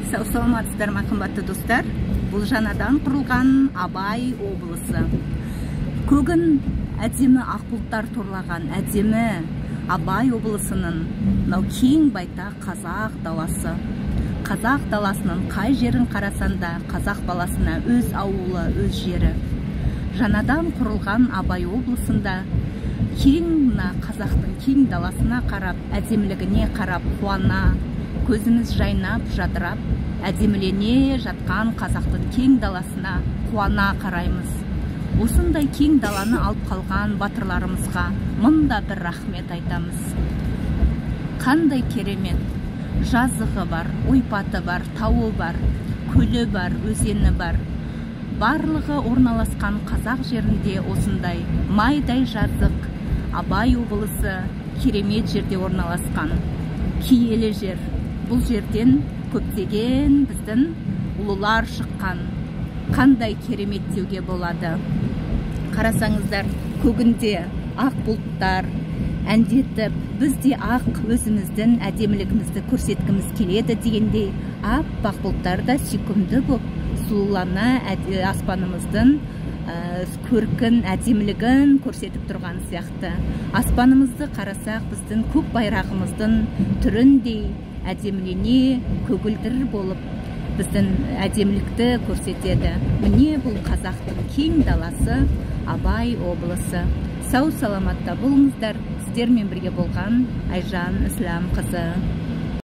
Сау саламатсыздар ма, қымбатты достар. Бұл жаңадан құрылған Абай облысы. Көгін әдемі ақ бұлттар торлаған әдемі Абай облысының мынау кең байтақ қазақ даласы. Қазақ даласының қай жерін қарасанда қазақ баласына өз ауылы, өз жері. Жаңадан құрылған Абай облысында кең қазақтың кең даласына қарап, әдемілігіне қарап, қуана, көзіміз жайнап, жадырап, әдемілене жатқан қазақтың кең даласына қуана қараймыз. Осындай кең даланы алып қалған батырларымызға мында бір рахмет айтамыз. Қандай керемет! Жазығы бар, ойпаты бар, тауы бар, көлі бар, өзені бар. Барлығы орналасқан қазақ жерінде осындай майдай жазық Абай облысы керемет жерде орналасқан. Киелі жер. Бұл жерден көптеген біздің ұлылар шыққан. Қандай керемет деуге болады. Қарасаңыздар, көгінде ақ бұлттар әндетіп, бізде ақ өзіміздің әдемілігімізді көрсеткіміз келеді дегендей, аппақ бұлттар да сүйкімді боп сұлулана аспанымыздың көркін, әдемілігін көрсетіп тұрған сияқты. Аспанымызды қарасақ, біздің көк байрағымыздың түріндей әдемілене, көгілдір болып, біздің әдемілікті көрсетеді. Міне бұл қазақтың кең даласы Абай облысы. Сау саламатта болыңыздар. Сіздермен бірге болған Айжан Ислам қызы.